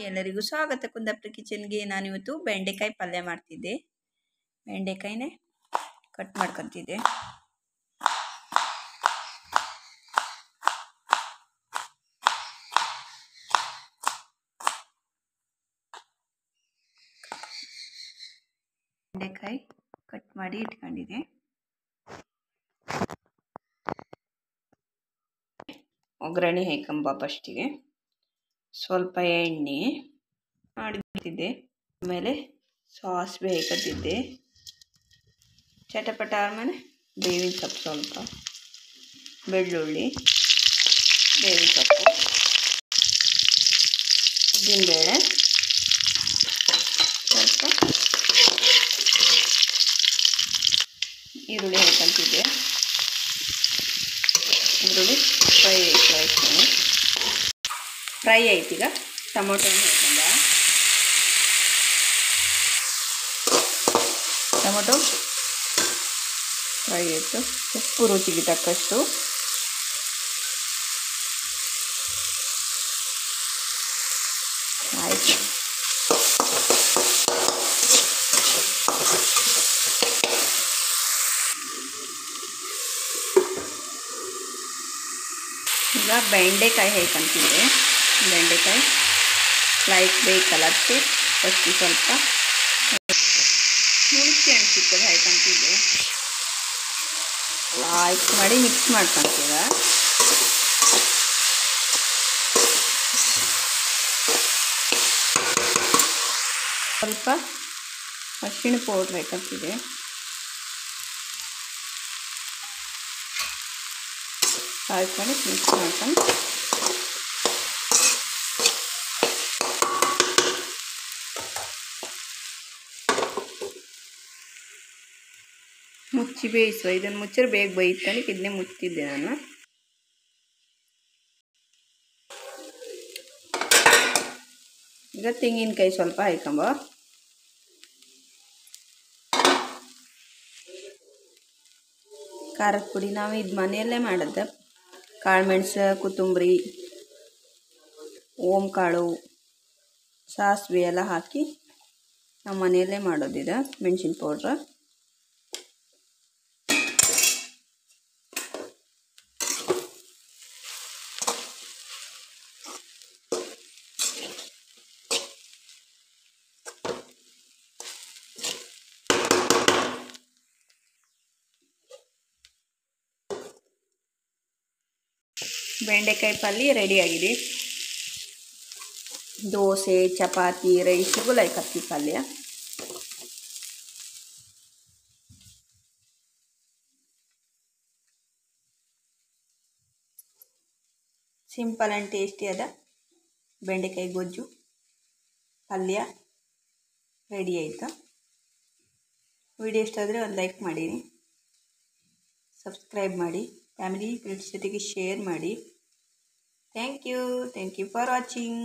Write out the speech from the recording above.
ಎಲ್ಲರಿಗೂ ಸ್ವಾಗತ ಕುಂದಾಪುರ ಕಿಚನ್ಗೆ. ನಾನಿವತ್ತು ಬೆಂಡೆಕಾಯಿ ಪಲ್ಯ ಮಾಡ್ತಿದ್ದೆ. ಬೆಂಡೆಕಾಯಿನೇ ಕಟ್ ಮಾಡ್ಕೊತಿದ್ದೆ. ಬೆಂಡೆಕಾಯಿ ಕಟ್ ಮಾಡಿ ಇಟ್ಕೊಂಡಿದ್ದೆ. ಒಗ್ಗರಣೆ ಹಾಕೊಂಬ ಫಸ್ಟಿಗೆ ಸ್ವಲ್ಪ ಎಣ್ಣೆ ಮಾಡಿಬಿಡ್ತಿದ್ದೆ. ಆಮೇಲೆ ಸಾಸಿವೆ ಹಾಕತ್ತಿದ್ದೆ. ಚಟಪಟ ಆದಮೇಲೆ ಬೇವಿನ ಸೊಪ್ಪು, ಸ್ವಲ್ಪ ಬೆಳ್ಳುಳ್ಳಿ, ಬೇವಿನ ಸೊಪ್ಪು, ಉದ್ದಿನಬೇಳೆ, ಸ್ವಲ್ಪ ಈರುಳ್ಳಿ ಹಾಕಂತಿದ್ದೆ. ಈರುಳ್ಳಿ ಫ್ರೈ ಆಯ್ತು. ಈಗ ಟೊಮೊಟೊ ಹಾಕೊಂಡ. ಟೊಮೊಟೊ ಫ್ರೈ ಆಯಿತು. ಉಪ್ಪು ರುಚಿಗೆ ತಕ್ಕಷ್ಟು. ಆಯಿತು. ಈಗ ಬೆಂಡೆಕಾಯಿ ಹಾಕಂತಿದ್ದೆ. ಬೆಂಡೆಕಾಯಿ ಲೈಟ್ ಬೇಕಲ್ಲ, ಅದಕ್ಕೆ ಫಸ್ಟ್ ಸ್ವಲ್ಪ ಹುಣಸೆ ಹಣ್ಣು ಚಿಕ್ಕದು ಹಾಕಂತಿದ್ದೆ. ಲೈಟ್ ಮಾಡಿ ಮಿಕ್ಸ್ ಮಾಡ್ಕೊಂತೀವ. ಸ್ವಲ್ಪ ಅರಿಶಿಣ ಪೌಡ್ರ್ ಹಾಕಂತಿದ್ದೆ. ಹಾಕೊಂಡು ಮಿಕ್ಸ್ ಮಾಡ್ಕೊಂಡು ಮುಚ್ಚಿ ಬೇಯಿಸುವ. ಇದನ್ನು ಮುಚ್ಚರೆ ಬೇಗ ಬೇಯ್ತಾನೆ. ಇದನ್ನೇ ಮುಚ್ಚಿದ್ದೆ ನಾನು. ಈಗ ತೆಂಗಿನಕಾಯಿ ಸ್ವಲ್ಪ ಹಾಕೊಂಬ. ಖಾರದ ಪುಡಿ ನಾವು ಇದು ಮನೆಯಲ್ಲೇ ಮಾಡೋದು. ಕಾಳುಮೆಣಸು, ಕೊತ್ತಂಬರಿ, ಓಂ ಕಾಳು, ಸಾಸಿವೆ ಎಲ್ಲ ಹಾಕಿ ನಾವು ಮನೆಯಲ್ಲೇ ಮಾಡೋದಿದೆ. ಮೆಣಸಿನ ಪೌಡ್ರ್, ಬೆಂಡೆಕಾಯಿ ಪಲ್ಯ ರೆಡಿಯಾಗಿದೆ. ದೋಸೆ, ಚಪಾತಿ, ರೈಸಿಗೂ ಲೈಕ್ ಹತ್ತಿ ಪಲ್ಯ. ಸಿಂಪಲ್ ಆ್ಯಂಡ್ ಟೇಸ್ಟಿ ಆದ ಬೆಂಡೆಕಾಯಿ ಗೊಜ್ಜು ಪಲ್ಯ ರೆಡಿ ಆಯಿತು. ವಿಡಿಯೋ ಇಷ್ಟ ಆದರೆ ಒಂದು ಲೈಕ್ ಮಾಡಿರಿ, ಸಬ್ಸ್ಕ್ರೈಬ್ ಮಾಡಿ, ಫ್ಯಾಮಿಲಿ ಫ್ರೆಂಡ್ಸ್ ಜೊತೆಗೆ ಶೇರ್ ಮಾಡಿ. Thank you for watching.